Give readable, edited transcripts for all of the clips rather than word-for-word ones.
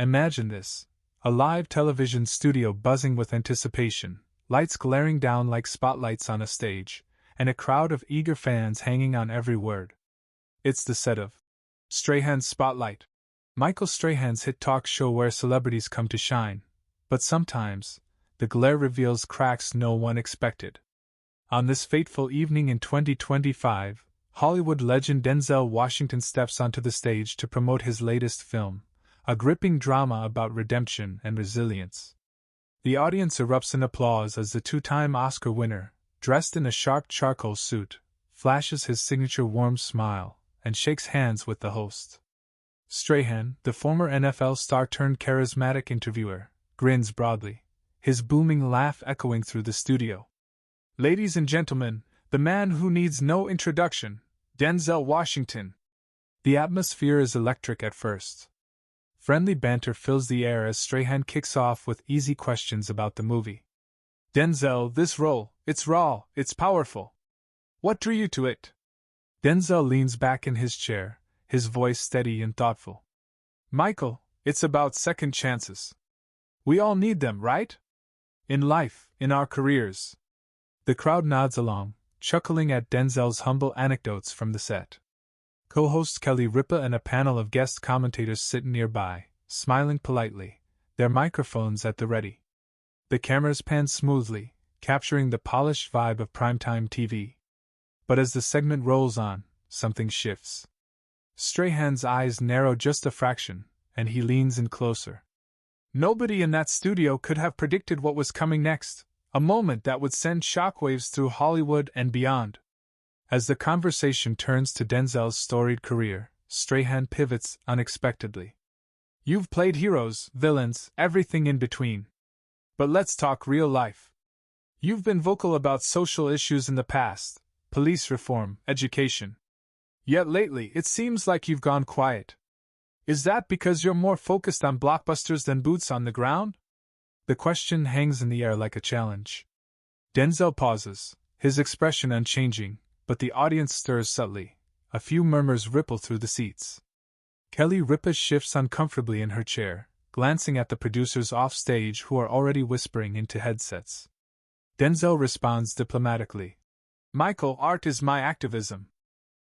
Imagine this: a live television studio buzzing with anticipation, lights glaring down like spotlights on a stage, and a crowd of eager fans hanging on every word. It's the set of Strahan's Spotlight, Michael Strahan's hit talk show where celebrities come to shine, but sometimes the glare reveals cracks no one expected. On this fateful evening in 2025, Hollywood legend Denzel Washington steps onto the stage to promote his latest film, a gripping drama about redemption and resilience. The audience erupts in applause as the two-time Oscar winner, dressed in a sharp charcoal suit, flashes his signature warm smile and shakes hands with the host. Strahan, the former NFL star turned charismatic interviewer, grins broadly, his booming laugh echoing through the studio. "Ladies and gentlemen, the man who needs no introduction, Denzel Washington." The atmosphere is electric at first. Friendly banter fills the air as Strahan kicks off with easy questions about the movie. "Denzel, this role, it's raw, it's powerful. What drew you to it?" Denzel leans back in his chair, his voice steady and thoughtful. "Michael, it's about second chances. We all need them, right? In life, in our careers." The crowd nods along, chuckling at Denzel's humble anecdotes from the set. Co-host Kelly Ripa and a panel of guest commentators sit nearby, smiling politely, their microphones at the ready. The cameras pan smoothly, capturing the polished vibe of primetime TV. But as the segment rolls on, something shifts. Strahan's eyes narrow just a fraction, and he leans in closer. Nobody in that studio could have predicted what was coming next, a moment that would send shockwaves through Hollywood and beyond. As the conversation turns to Denzel's storied career, Strahan pivots unexpectedly. "You've played heroes, villains, everything in between. But let's talk real life. You've been vocal about social issues in the past, police reform, education. Yet lately it seems like you've gone quiet. Is that because you're more focused on blockbusters than boots on the ground?" The question hangs in the air like a challenge. Denzel pauses, his expression unchanging, but the audience stirs subtly. A few murmurs ripple through the seats. Kelly Ripa shifts uncomfortably in her chair, glancing at the producers off-stage who are already whispering into headsets. Denzel responds diplomatically. "Michael, art is my activism.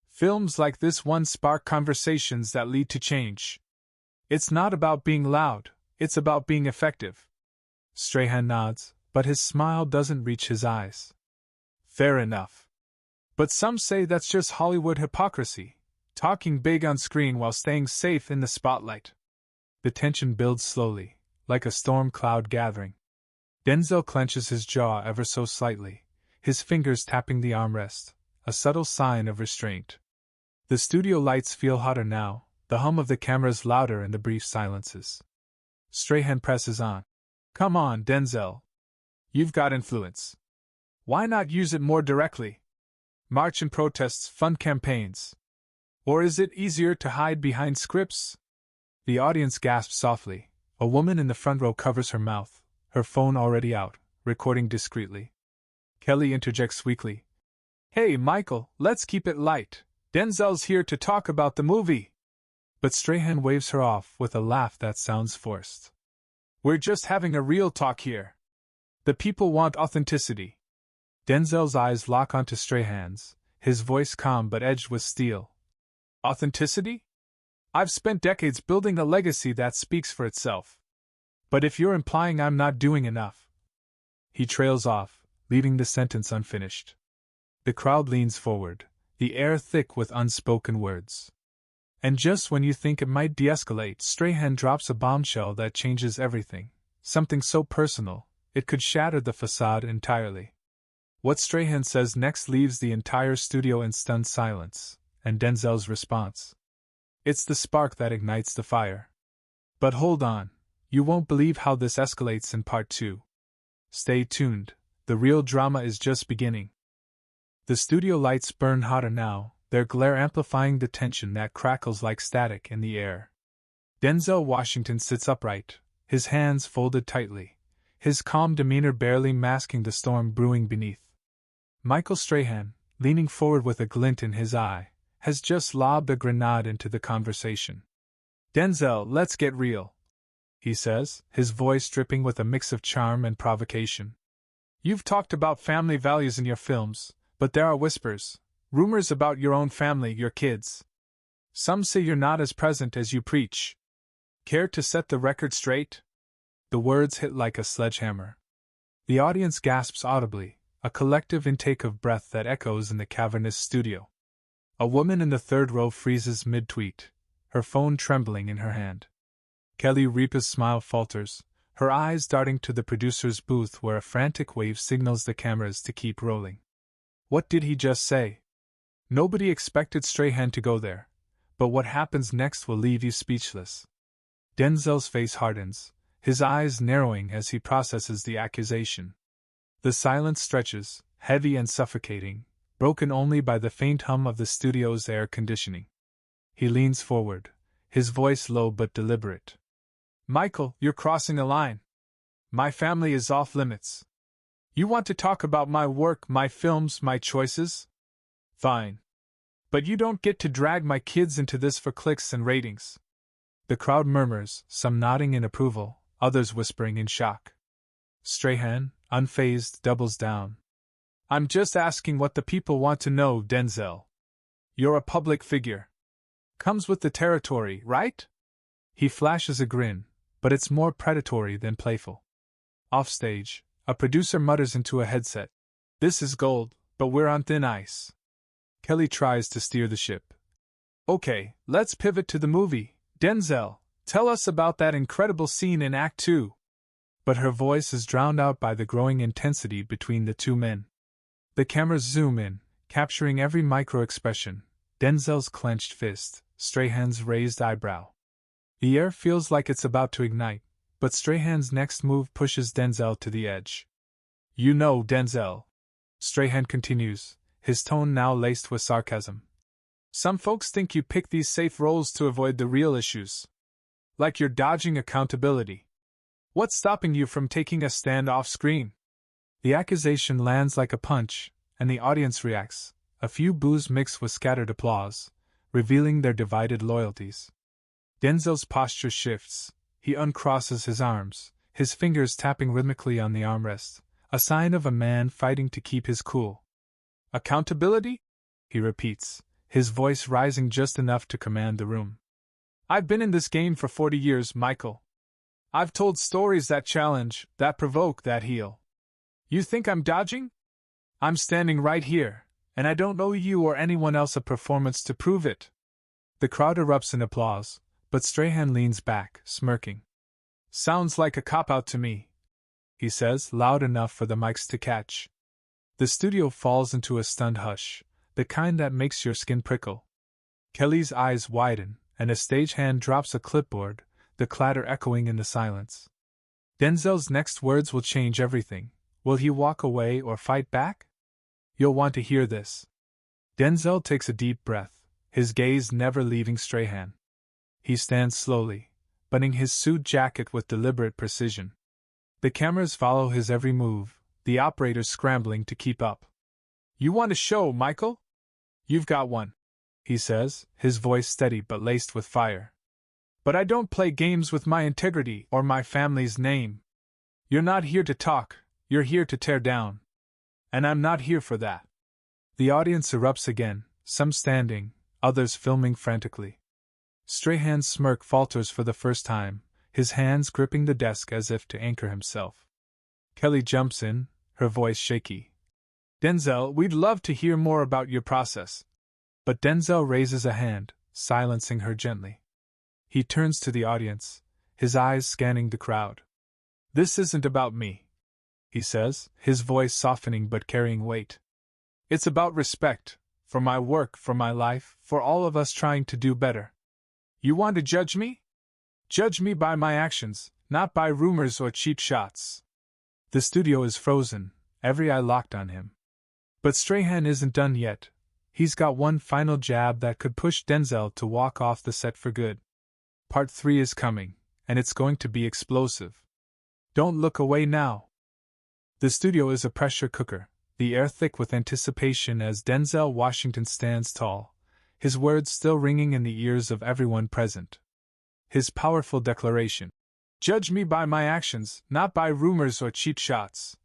Films like this one spark conversations that lead to change. It's not about being loud, it's about being effective." Strahan nods, but his smile doesn't reach his eyes. "Fair enough. But some say that's just Hollywood hypocrisy, talking big on screen while staying safe in the spotlight." The tension builds slowly, like a storm cloud gathering. Denzel clenches his jaw ever so slightly, his fingers tapping the armrest, a subtle sign of restraint. The studio lights feel hotter now, the hum of the cameras louder in the brief silences. Strahan presses on. "Come on, Denzel. You've got influence. Why not use it more directly? March in protests, fund campaigns. Or is it easier to hide behind scripts?" The audience gasps softly. A woman in the front row covers her mouth, her phone already out, recording discreetly. Kelly interjects weakly. "Hey, Michael, let's keep it light. Denzel's here to talk about the movie." But Strahan waves her off with a laugh that sounds forced. "We're just having a real talk here. The people want authenticity." Denzel's eyes lock onto Strahan's, his voice calm but edged with steel. "Authenticity? I've spent decades building a legacy that speaks for itself. But if you're implying I'm not doing enough..." He trails off, leaving the sentence unfinished. The crowd leans forward, the air thick with unspoken words. And just when you think it might de-escalate, Strahan drops a bombshell that changes everything, something so personal, it could shatter the facade entirely. What Strahan says next leaves the entire studio in stunned silence, and Denzel's response. It's the spark that ignites the fire. But hold on, you won't believe how this escalates in part 2. Stay tuned, the real drama is just beginning. The studio lights burn hotter now, their glare amplifying the tension that crackles like static in the air. Denzel Washington sits upright, his hands folded tightly, his calm demeanor barely masking the storm brewing beneath. Michael Strahan, leaning forward with a glint in his eye, has just lobbed a grenade into the conversation. "Denzel, let's get real. he says, his voice dripping with a mix of charm and provocation. You've talked about family values in your films, but there are whispers, rumors about your own family, your kids. Some say you're not as present as you preach. Care to set the record straight? The words hit like a sledgehammer. The audience gasps audibly, a collective intake of breath that echoes in the cavernous studio. A woman in the third row freezes mid-tweet, her phone trembling in her hand. Kelly Ripa's smile falters, her eyes darting to the producer's booth where a frantic wave signals the cameras to keep rolling. What did he just say? Nobody expected Strahan to go there, but what happens next will leave you speechless. Denzel's face hardens, his eyes narrowing as he processes the accusation. The silence stretches, heavy and suffocating, broken only by the faint hum of the studio's air conditioning. He leans forward, his voice low but deliberate. Michael, you're crossing a line. My family is off limits. You want to talk about my work, my films, my choices? Fine. But you don't get to drag my kids into this for clicks and ratings. The crowd murmurs, some nodding in approval, others whispering in shock. Strahan, unfazed, doubles down. I'm just asking what the people want to know, Denzel. You're a public figure. Comes with the territory, right? He flashes a grin, but it's more predatory than playful. Offstage, a producer mutters into a headset. This is gold, but we're on thin ice. Kelly tries to steer the ship. Okay, let's pivot to the movie. Denzel, tell us about that incredible scene in Act 2. But her voice is drowned out by the growing intensity between the two men. The cameras zoom in, capturing every micro-expression, Denzel's clenched fist, Strahan's raised eyebrow. The air feels like it's about to ignite, but Strahan's next move pushes Denzel to the edge. You know, Denzel, Strahan continues, his tone now laced with sarcasm. Some folks think you pick these safe roles to avoid the real issues. Like you're dodging accountability. What's stopping you from taking a stand off-screen? The accusation lands like a punch, and the audience reacts, a few boos mixed with scattered applause, revealing their divided loyalties. Denzel's posture shifts, he uncrosses his arms, his fingers tapping rhythmically on the armrest, a sign of a man fighting to keep his cool. Accountability? He repeats, his voice rising just enough to command the room. I've been in this game for 40 years, Michael. I've told stories that challenge, that provoke, that heal. You think I'm dodging? I'm standing right here, and I don't owe you or anyone else a performance to prove it. The crowd erupts in applause, but Strahan leans back, smirking. Sounds like a cop-out to me, he says, loud enough for the mics to catch. The studio falls into a stunned hush, the kind that makes your skin prickle. Kelly's eyes widen, and a stagehand drops a clipboard, the clatter echoing in the silence. Denzel's next words will change everything. Will he walk away or fight back? You'll want to hear this. Denzel takes a deep breath, his gaze never leaving Strahan. He stands slowly, buttoning his suit jacket with deliberate precision. The cameras follow his every move, the operators scrambling to keep up. You want a show, Michael? You've got one, he says, his voice steady but laced with fire. But I don't play games with my integrity or my family's name. You're not here to talk, you're here to tear down. And I'm not here for that. The audience erupts again, some standing, others filming frantically. Strahan's smirk falters for the first time, his hands gripping the desk as if to anchor himself. Kelly jumps in, her voice shaky. Denzel, we'd love to hear more about your process. But Denzel raises a hand, silencing her gently. He turns to the audience, his eyes scanning the crowd. This isn't about me, he says, his voice softening but carrying weight. It's about respect, for my work, for my life, for all of us trying to do better. You want to judge me? Judge me by my actions, not by rumors or cheap shots. The studio is frozen, every eye locked on him. But Strahan isn't done yet. He's got one final jab that could push Denzel to walk off the set for good. Part 3 is coming, and it's going to be explosive. Don't look away now. The studio is a pressure cooker, the air thick with anticipation as Denzel Washington stands tall, his words still ringing in the ears of everyone present. His powerful declaration. Judge me by my actions, not by rumors or cheap shots.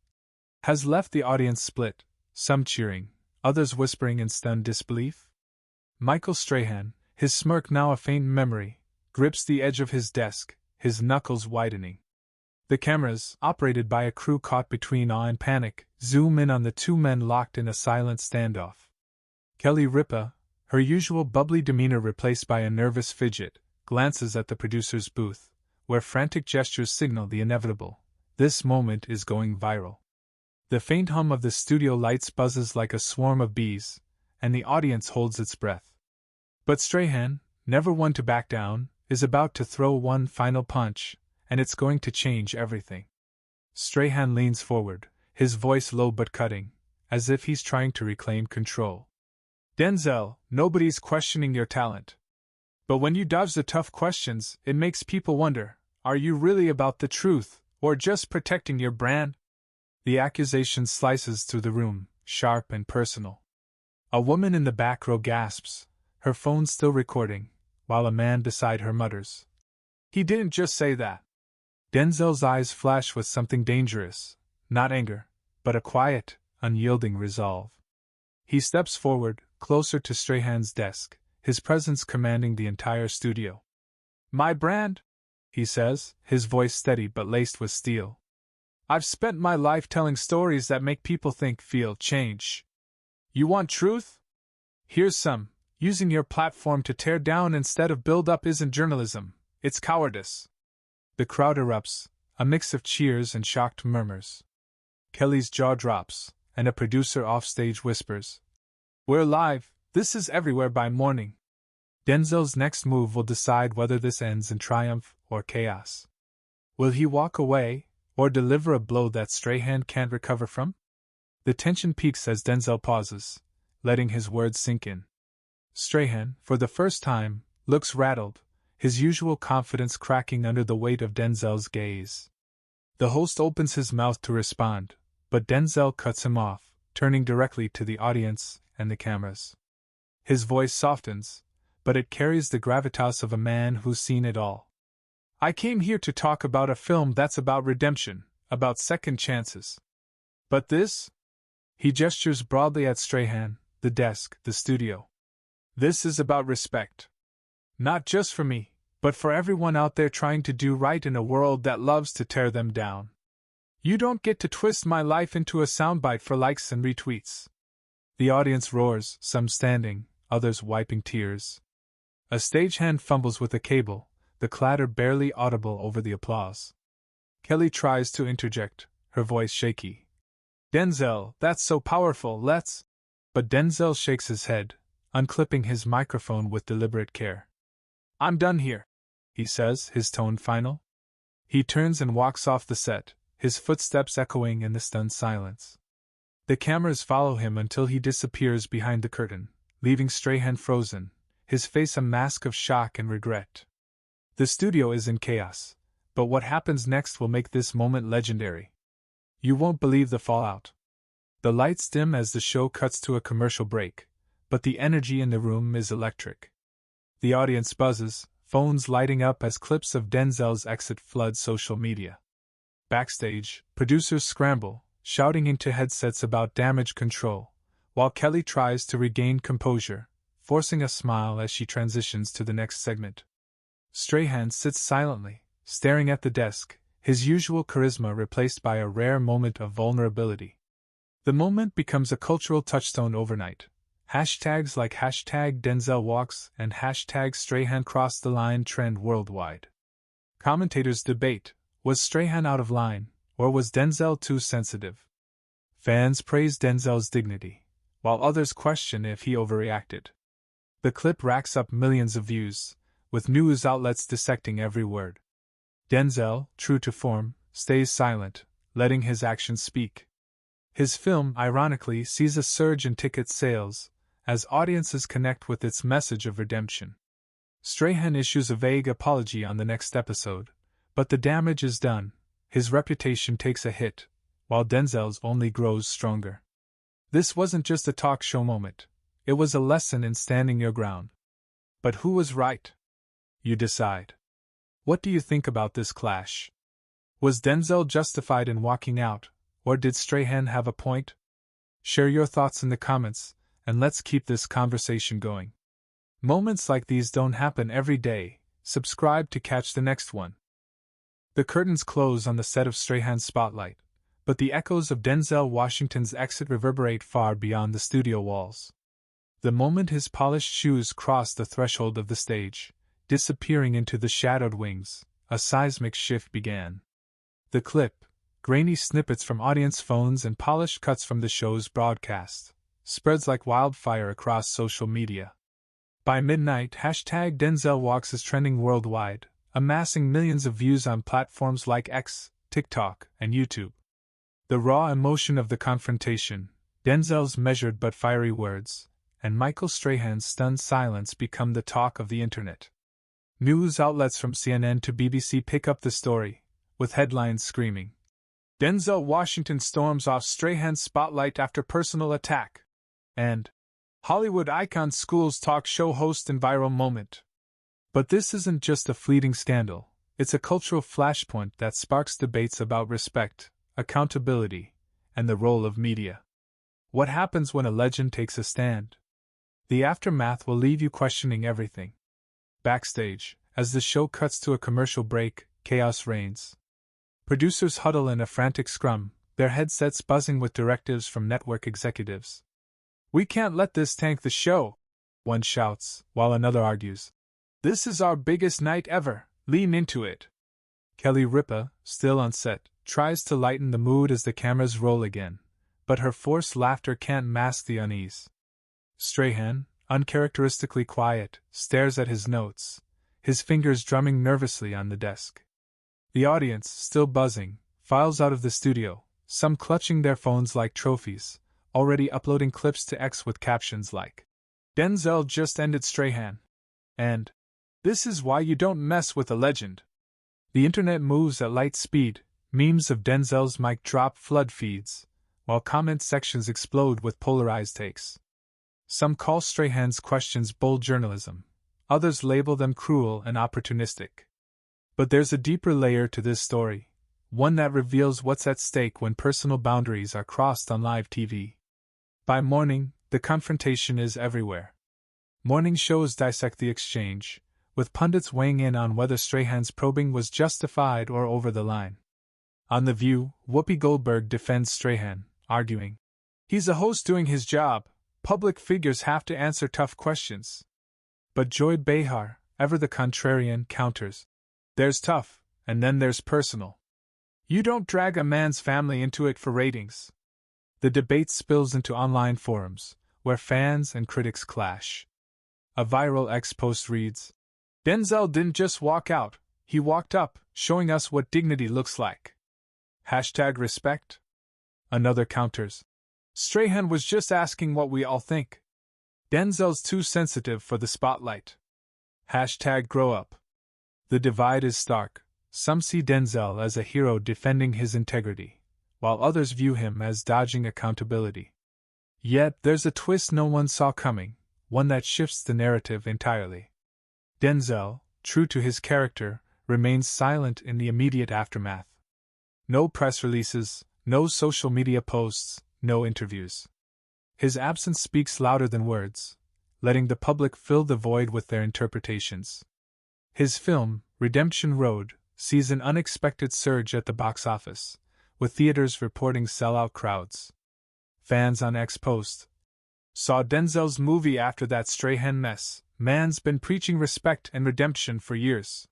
Has left the audience split, some cheering, others whispering in stunned disbelief. Michael Strahan, his smirk now a faint memory, grips the edge of his desk, his knuckles widening. The cameras, operated by a crew caught between awe and panic, zoom in on the two men locked in a silent standoff. Kelly Ripa, her usual bubbly demeanor replaced by a nervous fidget, glances at the producer's booth, where frantic gestures signal the inevitable. This moment is going viral. The faint hum of the studio lights buzzes like a swarm of bees, and the audience holds its breath. But Strahan, never one to back down, is about to throw one final punch, and it's going to change everything. Strahan leans forward, his voice low but cutting, as if he's trying to reclaim control. Denzel, nobody's questioning your talent. But when you dodge the tough questions, it makes people wonder, are you really about the truth, or just protecting your brand? The accusation slices through the room, sharp and personal. A woman in the back row gasps, her phone still recording, while a man beside her mutters, "He didn't just say that." Denzel's eyes flash with something dangerous, not anger, but a quiet, unyielding resolve. He steps forward, closer to Strahan's desk, his presence commanding the entire studio. "My brand?" he says, his voice steady but laced with steel. "I've spent my life telling stories that make people think, feel, change. You want truth? Here's some. Using your platform to tear down instead of build up isn't journalism, it's cowardice." The crowd erupts, a mix of cheers and shocked murmurs. Kelly's jaw drops, and a producer offstage whispers, "We're live, this is everywhere by morning." Denzel's next move will decide whether this ends in triumph or chaos. Will he walk away, or deliver a blow that Strahan can't recover from? The tension peaks as Denzel pauses, letting his words sink in. Strahan, for the first time, looks rattled, his usual confidence cracking under the weight of Denzel's gaze. The host opens his mouth to respond, but Denzel cuts him off, turning directly to the audience and the cameras. His voice softens, but it carries the gravitas of a man who's seen it all. "I came here to talk about a film that's about redemption, about second chances. But this?" He gestures broadly at Strahan, the desk, the studio. "This is about respect. Not just for me, but for everyone out there trying to do right in a world that loves to tear them down. You don't get to twist my life into a soundbite for likes and retweets." The audience roars, some standing, others wiping tears. A stagehand fumbles with a cable, the clatter barely audible over the applause. Kelly tries to interject, her voice shaky. "Denzel, that's so powerful, let's—" But Denzel shakes his head, unclipping his microphone with deliberate care. "I'm done here," he says, his tone final. He turns and walks off the set, his footsteps echoing in the stunned silence. The cameras follow him until he disappears behind the curtain, leaving Strahan frozen, his face a mask of shock and regret. The studio is in chaos, but what happens next will make this moment legendary. You won't believe the fallout. The lights dim as the show cuts to a commercial break, but the energy in the room is electric. The audience buzzes, phones lighting up as clips of Denzel's exit flood social media. Backstage, producers scramble, shouting into headsets about damage control, while Kelly tries to regain composure, forcing a smile as she transitions to the next segment. Strahan sits silently, staring at the desk, his usual charisma replaced by a rare moment of vulnerability. The moment becomes a cultural touchstone overnight. Hashtags like #DenzelWalks and #Strahan crossed the line trend worldwide. Commentators debate, was Strahan out of line, or was Denzel too sensitive? Fans praise Denzel's dignity, while others question if he overreacted. The clip racks up millions of views, with news outlets dissecting every word. Denzel, true to form, stays silent, letting his actions speak. His film, ironically, sees a surge in ticket sales, as audiences connect with its message of redemption. Strahan issues a vague apology on the next episode, but the damage is done, his reputation takes a hit, while Denzel's only grows stronger. This wasn't just a talk show moment, it was a lesson in standing your ground. But who was right? You decide. What do you think about this clash? Was Denzel justified in walking out, or did Strahan have a point? Share your thoughts in the comments, and let's keep this conversation going. Moments like these don't happen every day. Subscribe to catch the next one. The curtains close on the set of Strahan's Spotlight, but the echoes of Denzel Washington's exit reverberate far beyond the studio walls. The moment his polished shoes cross the threshold of the stage, disappearing into the shadowed wings, a seismic shift began. The clip, grainy snippets from audience phones and polished cuts from the show's broadcast, spreads like wildfire across social media. By midnight, #DenzelWalks is trending worldwide, amassing millions of views on platforms like X, TikTok, and YouTube. The raw emotion of the confrontation, Denzel's measured but fiery words, and Michael Strahan's stunned silence become the talk of the internet. News outlets from CNN to BBC pick up the story, with headlines screaming, "Denzel Washington storms off Strahan's spotlight after personal attack," and "Hollywood icon schools talk show host in viral moment." But this isn't just a fleeting scandal, it's a cultural flashpoint that sparks debates about respect, accountability, and the role of media. What happens when a legend takes a stand? The aftermath will leave you questioning everything. Backstage, as the show cuts to a commercial break, chaos reigns. Producers huddle in a frantic scrum, their headsets buzzing with directives from network executives. "We can't let this tank the show," one shouts, while another argues. "This is our biggest night ever, lean into it." Kelly Ripa, still on set, tries to lighten the mood as the cameras roll again, but her forced laughter can't mask the unease. Strahan, uncharacteristically quiet, stares at his notes, his fingers drumming nervously on the desk. The audience, still buzzing, files out of the studio, some clutching their phones like trophies, already uploading clips to X with captions like, "Denzel just ended Strahan," and "This is why you don't mess with a legend." The internet moves at light speed, memes of Denzel's mic drop flood feeds, while comment sections explode with polarized takes. Some call Strahan's questions bold journalism, others label them cruel and opportunistic. But there's a deeper layer to this story, one that reveals what's at stake when personal boundaries are crossed on live TV. By morning, the confrontation is everywhere. Morning shows dissect the exchange, with pundits weighing in on whether Strahan's probing was justified or over the line. On The View, Whoopi Goldberg defends Strahan, arguing, "He's a host doing his job. Public figures have to answer tough questions." But Joy Behar, ever the contrarian, counters, "There's tough, and then there's personal. You don't drag a man's family into it for ratings." The debate spills into online forums, where fans and critics clash. A viral X post reads, "Denzel didn't just walk out, he walked up, showing us what dignity looks like. #respect. Another counters, "Strahan was just asking what we all think. Denzel's too sensitive for the spotlight. #grow up." The divide is stark. Some see Denzel as a hero defending his integrity, while others view him as dodging accountability. Yet there's a twist no one saw coming, one that shifts the narrative entirely. Denzel, true to his character, remains silent in the immediate aftermath. No press releases, no social media posts, no interviews. His absence speaks louder than words, letting the public fill the void with their interpretations. His film, Redemption Road, sees an unexpected surge at the box office, with theaters reporting sellout crowds. Fans on X post, "Saw Denzel's movie after that Strahan mess. Man's been preaching respect and redemption for years.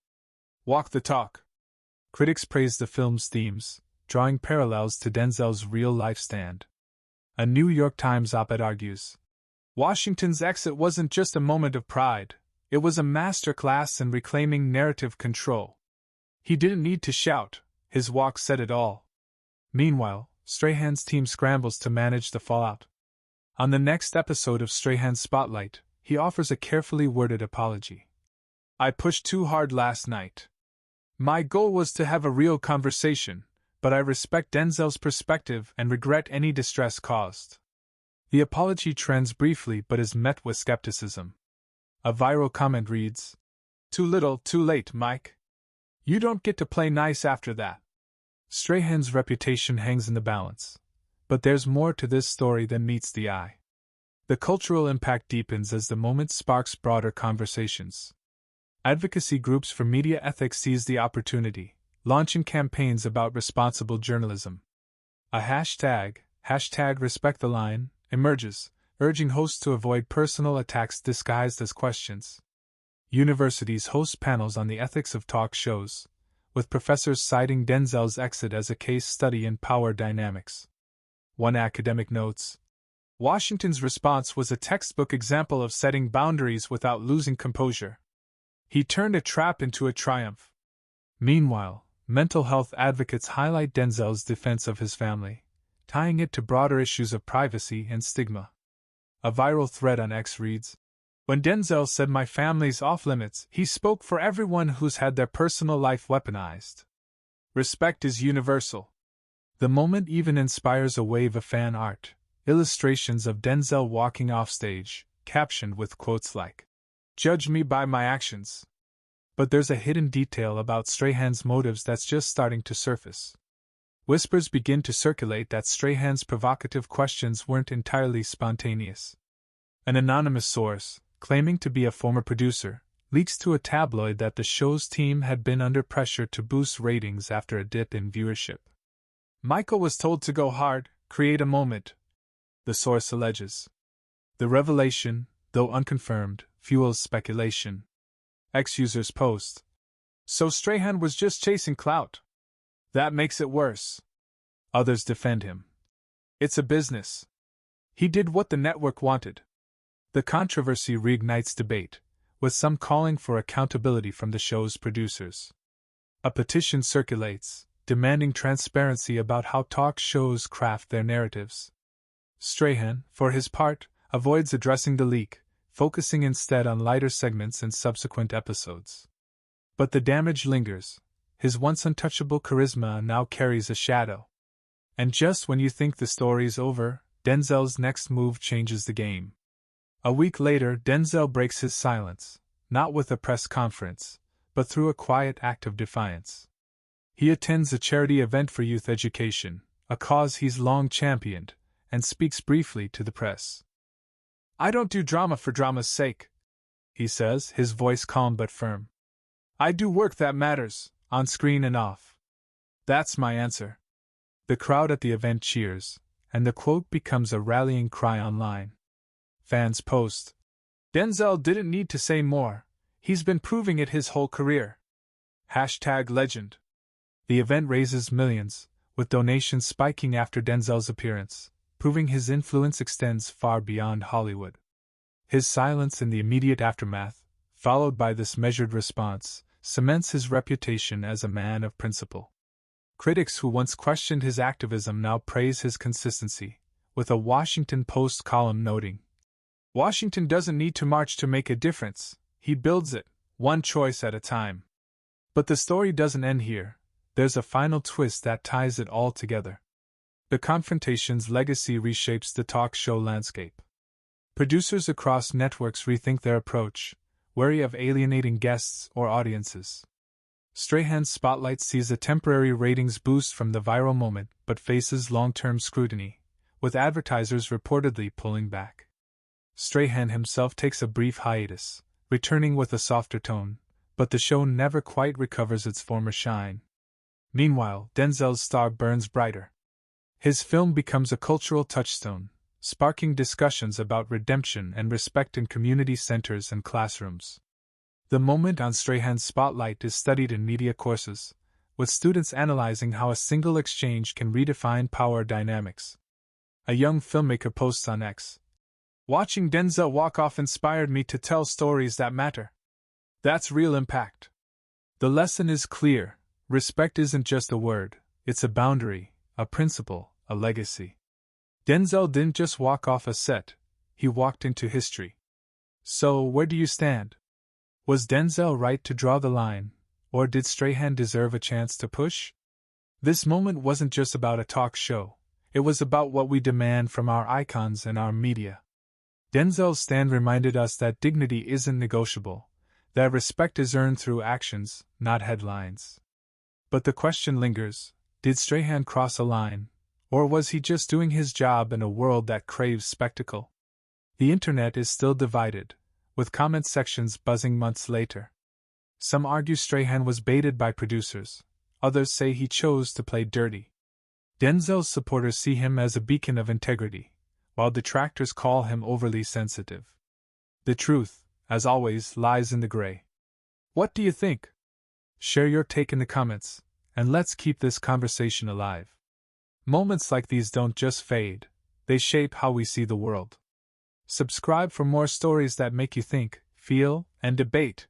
Walk the talk." Critics praise the film's themes, drawing parallels to Denzel's real-life stand. A New York Times op-ed argues, "Washington's exit wasn't just a moment of pride, it was a masterclass in reclaiming narrative control. He didn't need to shout, his walk said it all." Meanwhile, Strahan's team scrambles to manage the fallout. On the next episode of Strahan's Spotlight, he offers a carefully worded apology. "I pushed too hard last night. My goal was to have a real conversation, but I respect Denzel's perspective and regret any distress caused." The apology trends briefly but is met with skepticism. A viral comment reads, "Too little, too late, Mike. You don't get to play nice after that. Strahan's reputation hangs in the balance. But there's more to this story than meets the eye. The cultural impact deepens as the moment sparks broader conversations. Advocacy groups for media ethics seize the opportunity, launching campaigns about responsible journalism. A hashtag #RespectTheLine, emerges, urging hosts to avoid personal attacks disguised as questions. Universities host panels on the ethics of talk shows, with professors citing Denzel's exit as a case study in power dynamics. One academic notes, Washington's response was a textbook example of setting boundaries without losing composure. He turned a trap into a triumph. Meanwhile, mental health advocates highlight Denzel's defense of his family, tying it to broader issues of privacy and stigma. A viral thread on X reads, When Denzel said my family's off limits, he spoke for everyone who's had their personal life weaponized. Respect is universal. The moment even inspires a wave of fan art, illustrations of Denzel walking off stage, captioned with quotes like, Judge me by my actions. But there's a hidden detail about Strahan's motives that's just starting to surface. Whispers begin to circulate that Strahan's provocative questions weren't entirely spontaneous. An anonymous source, claiming to be a former producer, leaks to a tabloid that the show's team had been under pressure to boost ratings after a dip in viewership. Michael was told to go hard, create a moment, the source alleges. The revelation, though unconfirmed, fuels speculation. Ex-users post, So Strahan was just chasing clout. That makes it worse. Others defend him. It's a business. He did what the network wanted. The controversy reignites debate, with some calling for accountability from the show's producers. A petition circulates, demanding transparency about how talk shows craft their narratives. Strahan, for his part, avoids addressing the leak, focusing instead on lighter segments in subsequent episodes. But the damage lingers. His once untouchable charisma now carries a shadow. And just when you think the story's over, Denzel's next move changes the game. A week later, Denzel breaks his silence, not with a press conference, but through a quiet act of defiance. He attends a charity event for youth education, a cause he's long championed, and speaks briefly to the press. I don't do drama for drama's sake, he says, his voice calm but firm. I do work that matters, on screen and off. That's my answer. The crowd at the event cheers, and the quote becomes a rallying cry online. Fans post, Denzel didn't need to say more, he's been proving it his whole career. #legend. The event raises millions, with donations spiking after Denzel's appearance, proving his influence extends far beyond Hollywood. His silence in the immediate aftermath, followed by this measured response, cements his reputation as a man of principle. Critics who once questioned his activism now praise his consistency, with a Washington Post column noting, Washington doesn't need to march to make a difference, he builds it, one choice at a time. But the story doesn't end here, there's a final twist that ties it all together. The Confrontation's legacy reshapes the talk show landscape. Producers across networks rethink their approach, wary of alienating guests or audiences. Strahan's spotlight sees a temporary ratings boost from the viral moment but faces long-term scrutiny, with advertisers reportedly pulling back. Strahan himself takes a brief hiatus, returning with a softer tone, but the show never quite recovers its former shine. Meanwhile, Denzel's star burns brighter. His film becomes a cultural touchstone, sparking discussions about redemption and respect in community centers and classrooms. The moment on Strahan's spotlight is studied in media courses, with students analyzing how a single exchange can redefine power dynamics. A young filmmaker posts on X, Watching Denzel walk off inspired me to tell stories that matter. That's real impact. The lesson is clear, respect isn't just a word, it's a boundary, a principle, a legacy. Denzel didn't just walk off a set, he walked into history. So, where do you stand? Was Denzel right to draw the line, or did Strahan deserve a chance to push? This moment wasn't just about a talk show, it was about what we demand from our icons and our media. Denzel's stand reminded us that dignity isn't negotiable, That respect is earned through actions, not headlines. But the question lingers, did Strahan cross a line, or was he just doing his job in a world that craves spectacle? The internet is still divided, with comment sections buzzing months later. Some argue Strahan was baited by producers, others say he chose to play dirty. Denzel's supporters see him as a beacon of integrity, while detractors call him overly sensitive. The truth, as always, lies in the gray. What do you think? Share your take in the comments, and let's keep this conversation alive. Moments like these don't just fade, they shape how we see the world. Subscribe for more stories that make you think, feel, and debate.